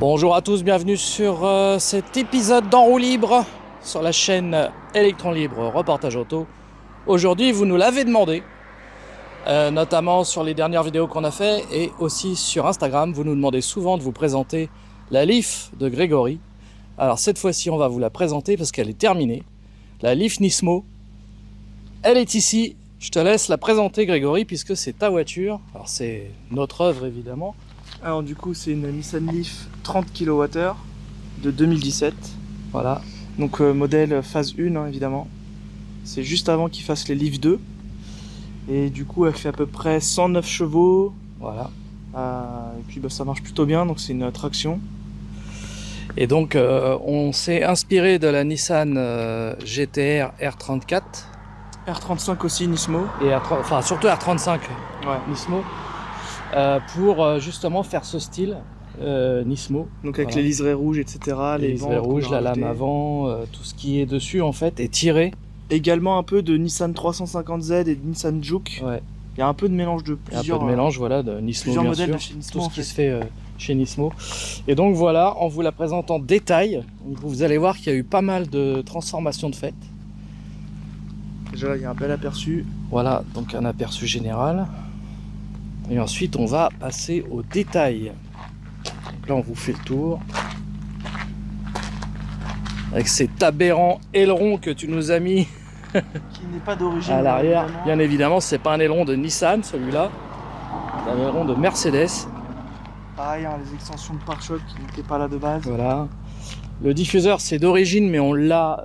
Bonjour à tous, bienvenue sur cet épisode d'En roue libre sur la chaîne Electron Libre Reportage Auto. Aujourd'hui, vous nous l'avez demandé, notamment sur les dernières vidéos qu'on a fait et aussi sur Instagram. Vous nous demandez souvent de vous présenter la Leaf de Grégory. Alors cette fois-ci, on va vous la présenter parce qu'elle est terminée. La Leaf Nismo, elle est ici. Je te laisse la présenter, Grégory, puisque c'est ta voiture. Alors c'est notre œuvre évidemment. Alors du coup c'est une Nissan Leaf 30 kWh de 2017. Voilà. Donc modèle phase 1 hein, évidemment. C'est juste avant qu'il fasse les Leaf 2. Et du coup elle fait à peu près 109 chevaux. Voilà. Et puis ça marche plutôt bien, donc c'est une traction. Et donc on s'est inspiré de la Nissan GT-R R34. R35 aussi Nismo. Et enfin surtout R35 Ouais. Nismo. Pour justement faire ce style Nismo. Donc avec Voilà. les liserés rouges, etc. Les liserés rouges, la lame avant, tout ce qui est dessus en fait est tiré. Également un peu de Nissan 350Z et de Nissan Juke. Ouais. Il y a un peu de mélange de Il y a un plusieurs, peu de mélange voilà, de Nismo, plusieurs bien modèles sûr, de chez Nismo, tout en ce qui fait. se fait chez Nismo. Et donc voilà, en vous la présentant en détail, vous allez voir qu'il y a eu pas mal de transformations de fait. Déjà il y a un bel aperçu. Voilà, donc un aperçu général. Et ensuite, on va passer aux détails. Donc là, on vous fait le tour. Avec cet aberrant aileron que tu nous as mis Qui n'est pas d'origine. à l'arrière. évidemment. Bien évidemment, c'est pas un aileron de Nissan, celui-là. C'est un aileron de Mercedes. Pareil, hein, les extensions de pare-choc qui n'étaient pas là de base. Voilà. Le diffuseur, c'est d'origine, mais on l'a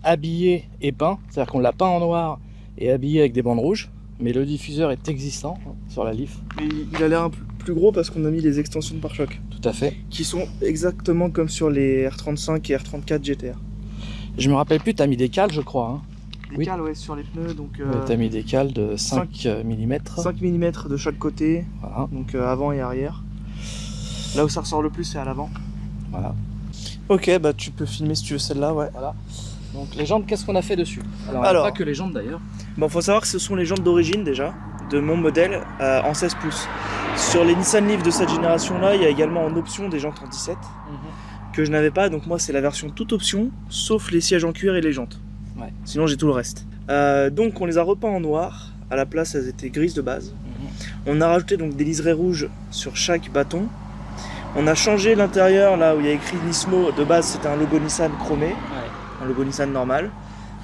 habillé et peint. C'est-à-dire qu'on l'a peint en noir et habillé avec des bandes rouges. Mais le diffuseur est existant sur la Leaf. Mais il a l'air un peu plus gros parce qu'on a mis les extensions de pare-choc Tout à fait. qui sont exactement comme sur les R35 et R34 GTR. Je me rappelle plus, t'as mis des cales, je crois. Hein. Des Oui. cales ouais, sur les pneus, donc Ouais, t'as mis des cales de 5 mm. 5 mm de chaque côté, Voilà, donc avant et arrière. Là où ça ressort le plus, c'est à l'avant. voilà. Ok, bah tu peux filmer si tu veux celle-là, ouais. Voilà. Donc les jantes, qu'est-ce qu'on a fait dessus? Alors, pas que les jantes d'ailleurs. Bon, faut savoir que ce sont les jantes d'origine déjà, de mon modèle en 16 pouces. Sur les Nissan Leaf de cette génération-là, il y a également en option des jantes en 17 que je n'avais pas, donc moi c'est la version toute option, sauf les sièges en cuir et les jantes. Ouais. Sinon j'ai tout le reste. Donc on les a repeints en noir, à la place elles étaient grises de base. On a rajouté donc des liserés rouges sur chaque bâton. On a changé l'intérieur, là où il y a écrit Nismo, de base c'était un logo Nissan chromé, un logo Nissan normal.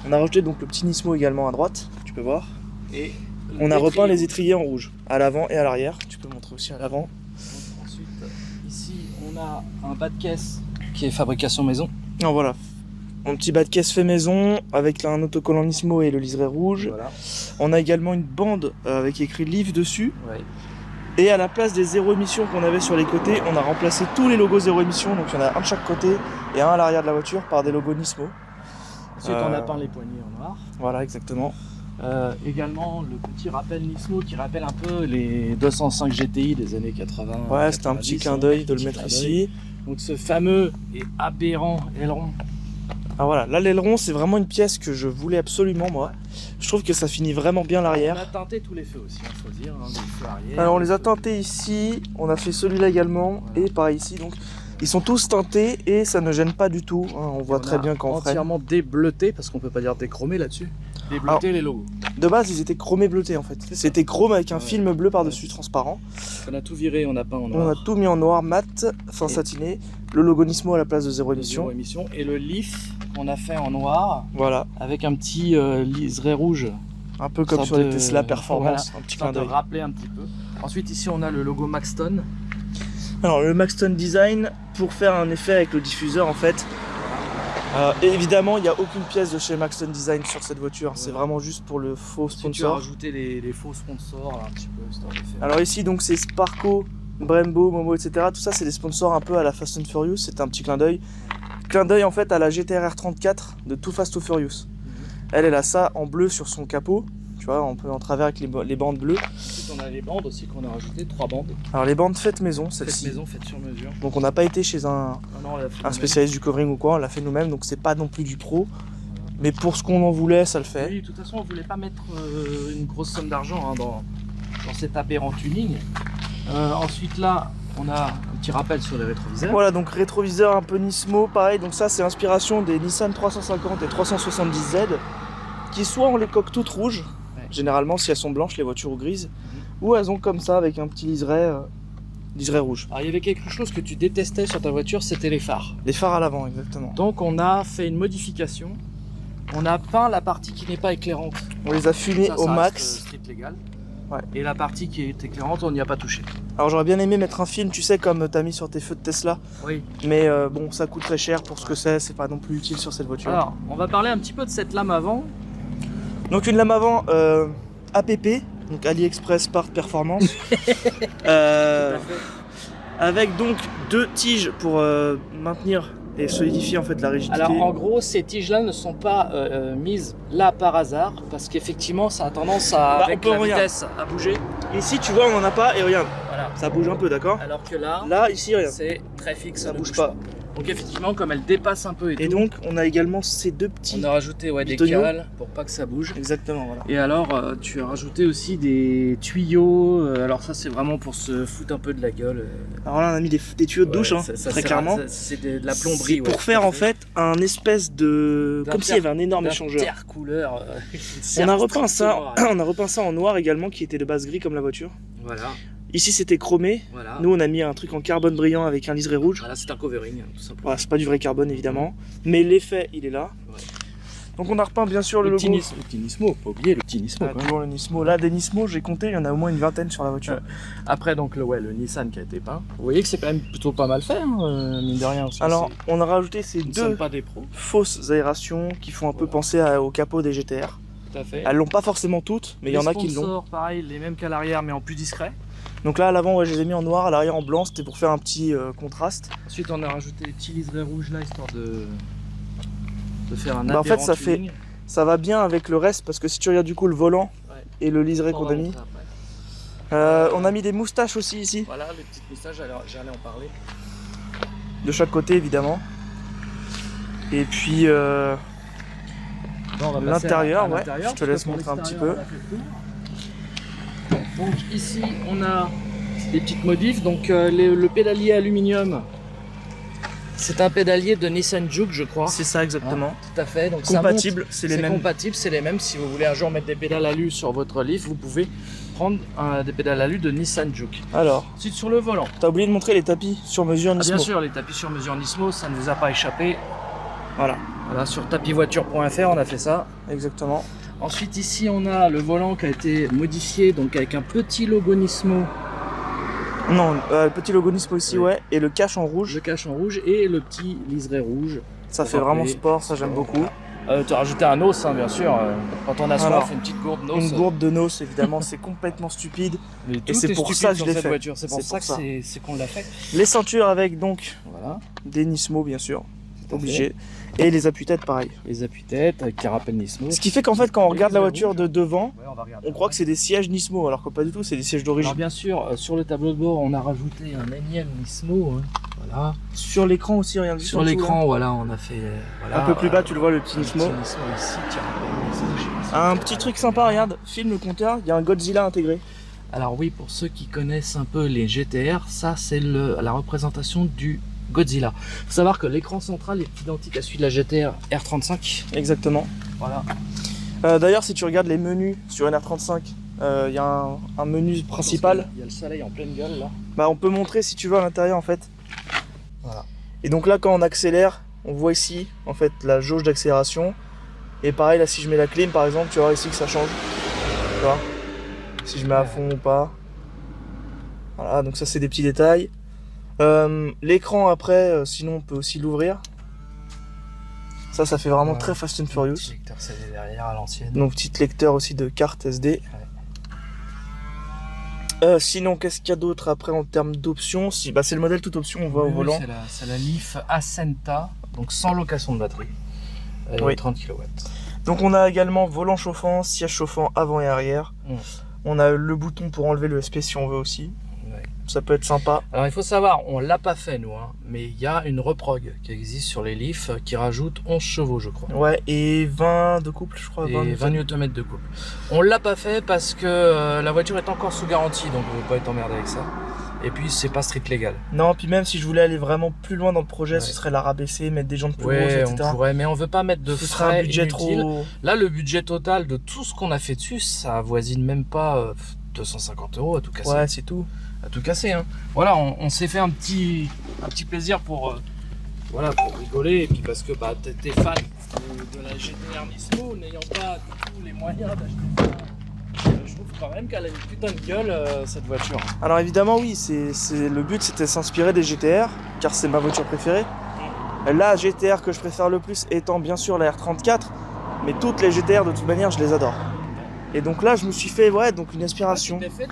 On a rajouté donc le petit Nismo également à droite, tu peux voir. Et On a repeint les étriers en rouge, à l'avant et à l'arrière. Tu peux montrer aussi à l'avant. Ensuite, ici, on a un bas de caisse qui est fabrication maison. Non, voilà. Un petit bas de caisse fait maison, avec un autocollant Nismo et le liseré rouge. Voilà. On a également une bande avec écrit Leaf dessus. Ouais. Et à la place des zéro émission qu'on avait sur les côtés, on a remplacé tous les logos zéro émission. Donc il y en a un de chaque côté et un à l'arrière de la voiture par des logos Nismo. Ensuite, on a peint les poignées en noir. Voilà, exactement. Également, le petit rappel Nismo qui rappelle un peu les 205 GTI des années 80. Ouais, c'était un petit 90, clin d'œil de le petit mettre clin d'œil. ici. Donc ce fameux et aberrant aileron. Ah voilà, là l'aileron c'est vraiment une pièce que je voulais absolument moi. Je trouve que ça finit vraiment bien On a l'arrière. teinté tous les feux aussi, il faut dire. Hein, les feux arrière, Alors on les a feux- teintés ici, on a fait celui-là également Voilà. et pareil ici. Donc ils sont tous teintés et ça ne gêne pas du tout. Hein, on voit On très a bien quand on freine. entièrement débleuté, parce qu'on peut pas dire déchromé là-dessus. Débleuté les logos. De base ils étaient chromés bleutés en fait. C'était chrome avec un Ouais. film bleu par-dessus transparent. On a tout viré, on a peint en On noir. a tout mis en noir mat, fin Et- satiné. Le logo Nismo à la place de zéro Le zéro émission. émission. Et le Leaf qu'on a fait en noir, Voilà, avec un petit liseré rouge. un peu comme Sorte sur les de- Tesla Performance, un petit clin Histoire de d'œil. rappeler un petit peu. Ensuite ici on a le logo Maxton. Alors le Maxton Design pour faire un effet avec le diffuseur en fait. Et évidemment il n'y a aucune pièce de chez Maxton Design sur cette voiture, c'est Voilà. vraiment juste pour le faux Si tu as sponsor. rajouté les faux sponsors là, un petit peu, histoire de faire. Alors ici donc c'est Sparco, Brembo, Momo etc. Tout ça c'est des sponsors un peu à la Fast and Furious, c'est un petit clin d'œil. Clin d'œil en fait à la GTR R34 de Too Fast Too Furious. Elle a ça en bleu sur son capot, tu vois, un peu en travers avec les bandes bleues. Ensuite on a les bandes aussi qu'on a rajouté, 3 bandes. Alors les bandes faites maison, Faites celle-ci. maison, faites sur mesure. Donc on n'a pas été chez un Non, on l'a fait un nous-mêmes. spécialiste du covering ou quoi, on l'a fait nous-mêmes, donc c'est pas non plus du pro. Mais pour ce qu'on en voulait, ça le fait. Oui, de toute façon on voulait pas mettre une grosse somme d'argent hein, dans cet aberrant tuning. Ensuite là on a un petit rappel sur les rétroviseurs. Voilà, donc rétroviseur un peu Nismo, pareil. Donc ça, c'est inspiration des Nissan 350 et 370Z, qui soit ont les coques toutes rouges, généralement si elles sont blanches, les voitures ou grises, ou elles ont comme ça avec un petit liseré rouge. Alors il y avait quelque chose que tu détestais sur ta voiture, c'était les phares. Les phares à l'avant, exactement. Donc on a fait une modification. On a peint la partie qui n'est pas éclairante. On les a fumés au max. Strict légal. Ouais. Et la partie qui est éclairante, on n'y a pas touché. Alors j'aurais bien aimé mettre un film, tu sais, comme t'as mis sur tes feux de Tesla. Oui. Mais bon, ça coûte très cher pour ce que c'est pas non plus utile sur cette voiture. Alors, on va parler un petit peu de cette lame avant. Donc une lame avant APP, donc AliExpress Part Performance. Avec donc 2 tiges pour maintenir et solidifier en fait la rigidité. Alors en gros, ces tiges-là ne sont pas mises là par hasard, parce qu'effectivement, ça a tendance à, avec la vitesse, à bouger. Ici, tu vois, on n'en a pas, et regarde, voilà. Ça bouge un peu, d'accord? Alors que là, ici, regarde, c'est très fixe, ça bouge pas. Donc effectivement, comme elle dépasse un peu et tout, donc, on a également ces 2 petits... On a rajouté des tonneaux. cales pour pas que ça bouge. Exactement, voilà. Et alors, tu as rajouté aussi des tuyaux. Alors ça, c'est vraiment pour se foutre un peu de la gueule. Alors là, on a mis des tuyaux de douche, hein, très clairement. C'est de la plomberie. C'est pour faire en fait un espèce de... Comme s'il y avait un énorme échangeur. Couleur. On a repeint ça en noir également, qui était de base gris comme la voiture. Voilà. Ici c'était chromé, Voilà. Nous on a mis un truc en carbone brillant avec un liseré rouge. Voilà, c'est un covering tout simplement. Voilà, c'est pas du vrai carbone évidemment, mais l'effet il est là. Ouais. Donc on a repeint bien sûr le logo. Le petit Nismo, pas oublier le petit Nismo. Toujours le Nismo. Là des Nismo, j'ai compté, il y en a au moins une vingtaine sur la voiture. Après donc le Nissan qui a été peint. Vous voyez que c'est quand même plutôt pas mal fait, hein, mine de rien. Alors on a rajouté ces 2 pas des pros. fausses aérations qui font un peu penser au capot des GTR. Tout à fait. Elles l'ont pas forcément toutes, mais il y en a qui l'ont. Pareil, les mêmes qu'à l'arrière mais en plus discret. Donc là à l'avant, je les ai mis en noir, à l'arrière en blanc, c'était pour faire un petit contraste. Ensuite on a rajouté les petits liserés rouges là histoire de faire un en fait ça va bien avec le reste parce que si tu regardes du coup le volant et le liseré qu'on a mis. On a mis des moustaches aussi ici. Voilà, les petites moustaches, j'allais en parler. De chaque côté évidemment. Et puis l'intérieur, je te laisse montrer un petit peu. Donc ici on a des petites modifs, donc le pédalier aluminium, c'est un pédalier de Nissan Juke je crois. C'est ça exactement. Tout à fait, donc compatible, c'est les mêmes. Compatible, c'est les mêmes. Si vous voulez un jour mettre des pédales alu sur votre Leaf, vous pouvez prendre des pédales alu de Nissan Juke. Alors, ensuite sur le volant. T'as oublié de montrer les tapis sur mesure Nismo. Bien sûr, les tapis sur mesure Nismo, ça ne vous a pas échappé. Voilà, sur tapisvoiture.fr on a fait ça. Exactement. Ensuite ici on a le volant qui a été modifié, donc avec un petit logo Nismo. Non, le petit logo Nismo ici, et le cache en rouge. Le cache en rouge et le petit liseré rouge. Ça fait vraiment sport, ça j'aime beaucoup. Tu as rajouté un os, hein, bien sûr. Quand on a soif, une petite gourde d'os. Une gourde de nos, évidemment, c'est complètement stupide. Et c'est pour ça que je l'ai fait. C'est pour ça qu'on l'a fait. Les ceintures avec donc des Nismo, bien sûr, obligé. Et les appuis-têtes, pareil. Les appuis-têtes avec carapelle Nismo. Ce qui fait qu'en fait, quand on regarde la voiture de devant, on croit que c'est des sièges Nismo, alors que pas du tout, c'est des sièges d'origine. Alors bien sûr, sur le tableau de bord, on a rajouté un énième Nismo. Voilà. Sur l'écran aussi, regarde. Sur l'écran, voilà, on a fait. Un peu plus bas, tu le vois, le petit Nismo. Ici, un petit truc sympa, regarde, filme le compteur, il y a un Godzilla intégré. Alors oui, pour ceux qui connaissent un peu les GTR, ça c'est la représentation du Godzilla. Il faut savoir que l'écran central est identique à celui de la GTR R35. Exactement. Voilà. D'ailleurs, si tu regardes les menus sur une R35, il y a un menu principal. Il y a le soleil en pleine gueule là. Bah, on peut montrer si tu veux à l'intérieur en fait. Voilà. Et donc là, quand on accélère, on voit ici en fait la jauge d'accélération. Et pareil, là, si je mets la clim par exemple, tu vois ici que ça change. Tu vois, si je mets à fond ou pas. Voilà, donc ça c'est des petits détails. L'écran après, sinon on peut aussi l'ouvrir. Ça fait vraiment très Fast and Furious. Petit lecteur CD derrière à l'ancienne. Donc petit lecteur aussi de carte SD. Sinon qu'est-ce qu'il y a d'autre après en termes d'options? C'est le modèle toute option, on voit au volant. C'est la Leaf Ascenta, donc sans location de batterie. 30 kW. Donc on a également volant chauffant, siège chauffant avant et arrière. On a le bouton pour enlever le SP si on veut aussi. Ça peut être sympa. Alors il faut savoir, on l'a pas fait nous, mais il y a une reprog qui existe sur les Leaf qui rajoute 11 chevaux je crois. Ouais, et 20 de couple je crois. Et 20 Nm de couple. On l'a pas fait parce que la voiture est encore sous garantie, donc on ne veut pas être emmerdé avec ça. Et puis c'est pas street légal. Non, puis même si je voulais aller vraiment plus loin dans le projet, ce serait la rabaisser, mettre des jantes plus grosses, etc. On pourrait, mais on veut pas mettre de Ce serait un budget inutiles. trop... Là, le budget total de tout ce qu'on a fait dessus, ça avoisine même pas 250 € à tout casser. Ouais, c'est tout. À tout casser, hein. Voilà, on s'est fait un petit plaisir pour, voilà, pour rigoler, et puis parce que bah, t'es fan de la GTR Nismo, n'ayant pas du tout les moyens d'acheter ça. Je trouve quand même qu'elle a une putain de gueule, cette voiture. Alors évidemment, oui, le but c'était de s'inspirer des GTR, car c'est ma voiture préférée. La GTR que je préfère le plus étant bien sûr la R34, mais toutes les GTR de toute manière, je les adore. Et donc là, je me suis fait donc une inspiration. Tu t'es fait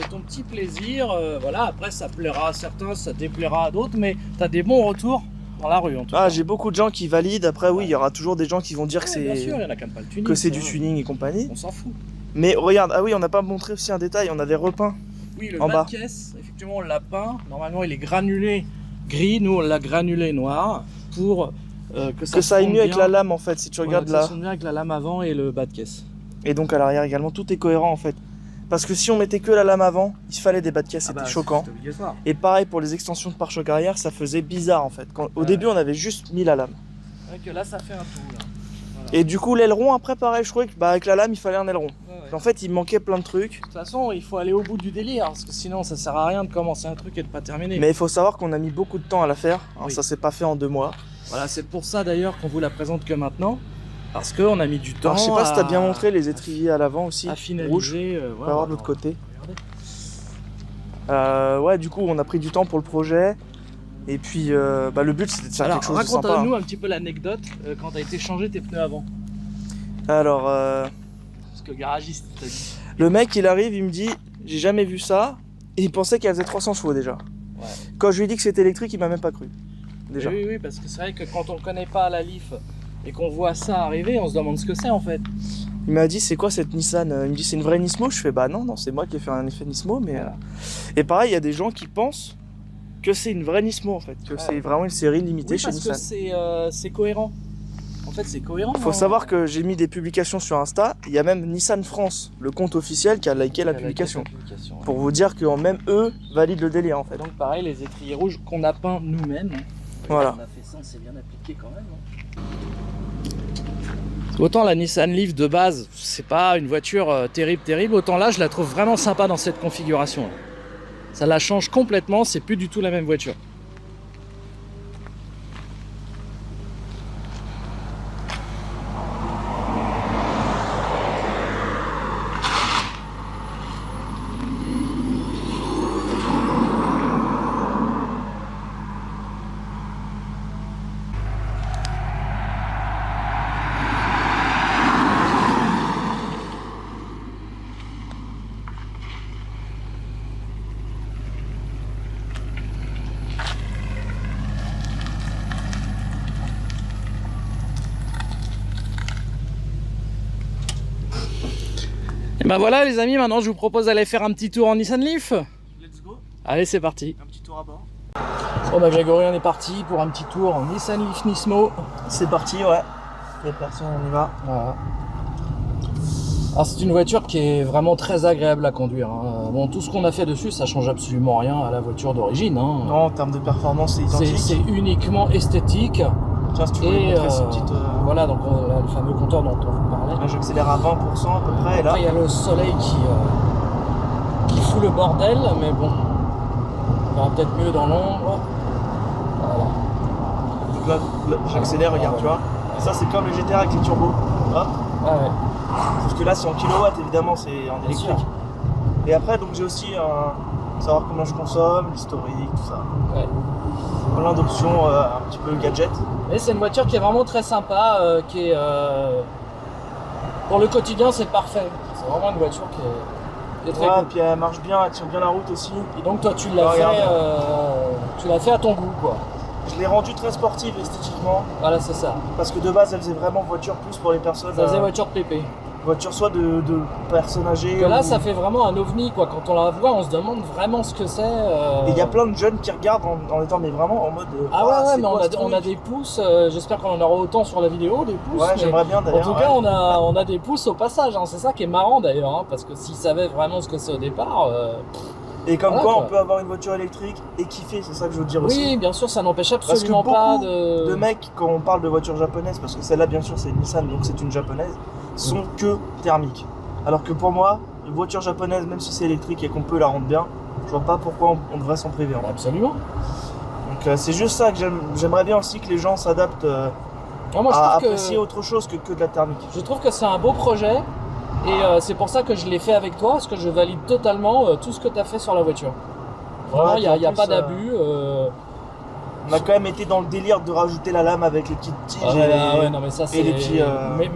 ton petit plaisir, voilà, après ça plaira à certains, ça déplaira à d'autres, mais t'as des bons retours dans la rue en tout cas. J'ai beaucoup de gens qui valident, après oui, il y aura toujours des gens qui vont dire que bien sûr, c'est il y en a quand même pas le tuning, que c'est du tuning et compagnie. On s'en fout. Mais regarde, ah oui, on n'a pas montré aussi un détail, on avait repeint. Oui, le en bas bas. de caisse, effectivement, on l'a peint. Normalement, il est granulé gris. Nous, on l'a granulé noir pour que ça aille mieux fonde avec bien. la lame en fait, si tu Voilà, regardes que là. ça fonde bien avec la lame avant et le bas de caisse. Et donc à l'arrière également, tout est cohérent en fait. Parce que si on mettait que la lame avant, il fallait des bas de caisse, c'était choquant. C'est obligatoire. Et pareil pour les extensions de pare-choc arrière, ça faisait bizarre en fait. Au début, on avait juste mis la lame. C'est vrai que là, ça fait un tout. Là. Voilà. Et du coup, l'aileron, après pareil, je trouvais que avec la lame, il fallait un aileron. Ouais. En fait, il manquait plein de trucs. De toute façon, il faut aller au bout du délire, parce que sinon, ça sert à rien de commencer un truc et de pas terminer. Mais il faut savoir qu'on a mis beaucoup de temps à la faire. Alors, Oui. ça s'est pas fait en 2 mois. Voilà, c'est pour ça d'ailleurs qu'on vous la présente que maintenant, parce qu'on a mis du temps. Alors, je sais pas si t'as bien montré les étriers à l'avant aussi. à finaliser. Rouge. On va voir de l'autre côté. Ouais, du coup, on a pris du temps pour le projet. Et puis, le but c'était de faire Alors, quelque chose de sympa. raconte-nous un petit peu l'anecdote quand t'as été changer tes pneus avant. Alors, Parce que le garagiste t'a dit. le mec, il arrive, il me dit, j'ai jamais vu ça. Et il pensait qu'elle faisait 300 chevaux déjà. Ouais. Quand je lui ai dit que c'était électrique, il m'a même pas cru. Déjà. Oui, parce que c'est vrai que quand on connaît pas la Leaf et qu'on voit ça arriver, on se demande ce que c'est en fait. Il m'a dit, c'est quoi cette Nissan? Il me dit, c'est une vraie Nismo? Je fais, bah non, c'est moi qui ai fait un effet Nismo. Mais, Et pareil, il y a des gens qui pensent que c'est une vraie Nismo en fait, que c'est vraiment une série limitée Oui, chez parce Nissan. que c'est cohérent. En fait, c'est cohérent. Faut savoir que j'ai mis des publications sur Insta, il y a même Nissan France, le compte officiel, qui a liké la publication. Ouais. Pour vous dire que même eux valident le délire en fait. Donc pareil, les étriers rouges qu'on a peints nous-mêmes. Voilà. On a fait ça, c'est bien appliqué quand même. Autant la Nissan Leaf de base, c'est pas une voiture terrible, autant là je la trouve vraiment sympa dans cette configuration. Là. Ça la change complètement, c'est plus du tout la même voiture. Et ben voilà les amis, maintenant je vous propose d'aller faire un petit tour en Nissan Leaf. Let's go. Allez, c'est parti. Un petit tour à bord. Bon bah Grégory, on est parti pour un petit tour en Nissan Leaf Nismo. C'est parti, ouais. Il y a personne, on y va. Voilà. Alors c'est une voiture qui est vraiment très agréable à conduire. Hein. Bon, tout ce qu'on a fait dessus, ça change absolument rien à la voiture d'origine. Hein. Non, en termes de performance, c'est identique. C'est uniquement esthétique. Tiens, si tu voulais montrer ce petit... Voilà, donc on a le fameux compteur dont on vous parlait. Là, j'accélère à 20% à peu près, et là... Après, il y a le soleil qui fout le bordel, mais bon, on verra peut-être mieux dans l'ombre. Voilà. Donc là, j'accélère, regarde, tu vois. Et ça, c'est comme le GTR avec les turbos. Hop. Ah ouais. Sauf que là, c'est en kilowatts, évidemment, c'est en Bien électrique. sûr. Et après, donc j'ai aussi savoir combien je consomme, l'historique, tout ça. Ouais. Plein d'options un petit peu gadget. Mais c'est une voiture qui est vraiment très sympa, qui est pour le quotidien, c'est parfait. C'est vraiment une voiture qui est très Ouais, cool. puis elle marche bien, elle tient bien la route aussi. Et donc toi, tu l'as fait à ton goût, quoi. Je l'ai rendue très sportive esthétiquement, Voilà, c'est ça. parce que de base, elle faisait vraiment voiture plus pour les personnes. Ça faisait voiture de pépé. Voiture soit de personnes âgées. Que là, ou- ça fait vraiment un ovni, quoi. Quand on la voit, on se demande vraiment ce que c'est. Et il y a plein de jeunes qui regardent en étant mais vraiment en mode. Ah ouais, c'est mais quoi ce on a truc des pouces. J'espère qu'on en aura autant sur la vidéo, des pouces. Ouais, mais j'aimerais bien En d'ailleurs. tout cas, on a des pouces au passage. Hein. C'est ça qui est marrant d'ailleurs, hein, parce que s'ils savaient vraiment ce que c'est au départ, Et comme Voilà, quoi, quoi. on peut avoir une voiture électrique et kiffer, c'est ça que je veux dire aussi. Oui, bien sûr, ça n'empêche Parce que absolument beaucoup pas de... de mecs, quand on parle de voiture japonaise, parce que celle-là, bien sûr, c'est une Nissan, donc c'est une japonaise, sont que thermiques. Alors que pour moi, une voiture japonaise, même si c'est électrique et qu'on peut la rendre bien, je vois pas pourquoi on devrait s'en priver. En fait. Absolument. Donc c'est juste ça que j'aimerais bien aussi que les gens s'adaptent Moi, je à trouve apprécier autre chose que de la thermique. Je trouve que c'est un beau projet et c'est pour ça que je l'ai fait avec toi, parce que je valide totalement tout ce que tu as fait sur la voiture. Vraiment, Ouais, il n'y a, en plus, pas d'abus. On a quand même été dans le délire de rajouter la lame avec les petites tiges non, mais ça, c'est... les petits,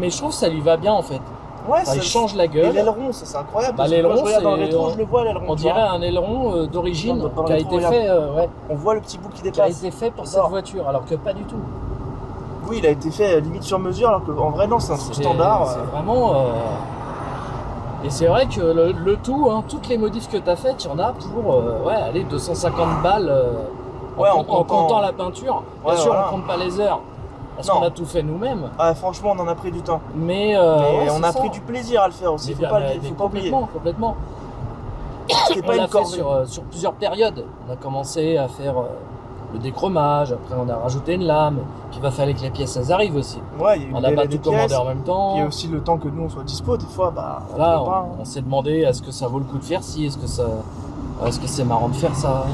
mais je trouve que ça lui va bien en fait. Ouais, Ça, il change la Et gueule. l'aileron, ça c'est incroyable. Bah, parce que quand l'aileron, je regarde dans le c'est- rétro, je le vois l'aileron. On tu dirait vois. un aileron d'origine Dans le qui a rétro, été fait, On voit le petit bout qui qui a dépasse. été fait pour cette J'adore. voiture, alors que pas du tout. Oui, il a été fait limite sur mesure, alors qu'en vrai, non, c'est un truc standard. C'est vraiment. Et c'est vrai que le tout, hein, toutes les modifs que tu as faites, il y en a pour allez, 250 balles en comptant la peinture. Bien Ouais, sûr, voilà. on compte pas les heures parce Non. qu'on a tout fait nous-mêmes. Ouais, franchement, on en a pris du temps. Mais, Mais on c'est a ça. pris du plaisir à le faire aussi. Mais Faut pas oublier. complètement. C'était On pas l'a une fait corvée. sur plusieurs périodes. On a commencé à faire le décromage, après on a rajouté une lame, puis il va falloir que les pièces elles arrivent aussi. Ouais, il y a eu On le n'a pas délai tout des pièces. commandé en même temps. Il y a aussi le temps que nous on soit dispo. Des fois, bah, Voilà, on peut pas. on s'est demandé est-ce que ça vaut le coup de faire ci, est-ce que c'est marrant de faire ça.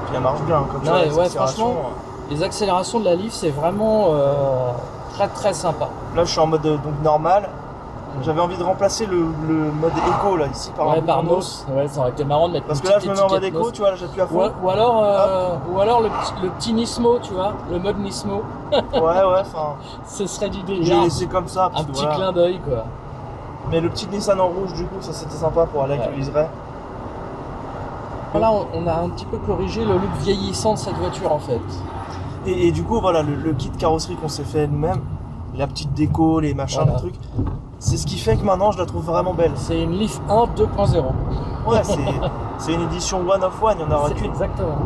Puis elle marche bien. Comme tu Ouais, vois, les ouais, accélérations. franchement. Les accélérations de la Leaf, c'est vraiment très très sympa. Là, je suis en mode donc normal. J'avais envie de remplacer le mode éco là ici par un Ouais, bouton par NOS. NOS. Ouais, ça aurait été marrant de mettre Parce une que là, je petite me mets en mode étiquette éco, NOS. tu vois, là, j'appuie à fond. Ou alors le petit Nismo, tu vois, le mode Nismo. Ouais, enfin, Ce serait du j'ai délire. laissé comme ça. parce Un que petit voilà. clin d'œil, quoi. Mais le petit Nissan en rouge, du coup, ça c'était sympa pour aller avec Ouais. le liseré. Là, on a un petit peu corrigé le look vieillissant de cette voiture, en fait. Et du coup, voilà, le kit carrosserie qu'on s'est fait nous-mêmes, la petite déco, les machins, Voilà. les trucs, c'est ce qui fait que maintenant je la trouve vraiment belle. C'est une Leaf 1 2.0. Ouais, c'est une édition one of one, il n'y en aura C'est qu'une. exactement.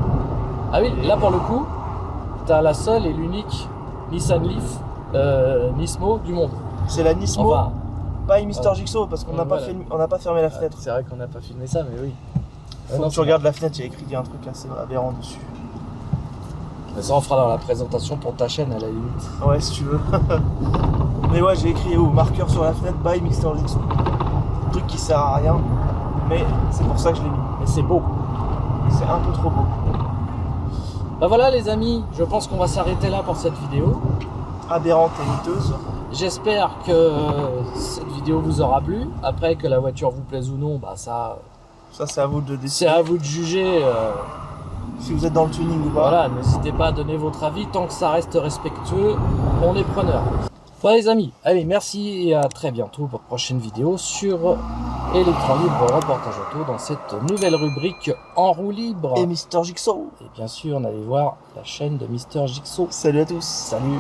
Ah oui, là pour le coup, t'as la seule et l'unique Nissan Leaf Nismo du monde. C'est la Nismo, Enfin, pas une Mister Jigsaw, parce qu'on n'a pas, voilà. on n'a pas fermé la fenêtre. c'est vrai qu'on n'a pas filmé ça, mais oui. Faut que tu regardes la fenêtre, il y a écrit il y a un truc assez aberrant dessus. Mais ça, on fera dans la présentation pour ta chaîne à la limite. Ouais, si tu veux. Mais ouais, j'ai écrit au marqueur sur la fenêtre by Mister Jigsaw. Un truc qui sert à rien, mais c'est pour ça que je l'ai mis. Mais c'est beau. C'est un peu trop beau. Bah voilà les amis, je pense qu'on va s'arrêter là pour cette vidéo. Aberrante et miteuse. J'espère que cette vidéo vous aura plu. Après, que la voiture vous plaise ou non, bah ça, Ça, c'est à vous de c'est décider. à vous de juger. Si vous êtes dans le tuning ou pas. Voilà, n'hésitez pas à donner votre avis. Tant que ça reste respectueux, on est preneur. Voilà les amis, allez, merci et à très bientôt pour une prochaine vidéo sur Electron Libre Reportage Auto dans cette nouvelle rubrique en roue libre. Et Mister Jigsaw. Et bien sûr, on allait voir la chaîne de Mister Jigsaw. Salut à tous. Salut.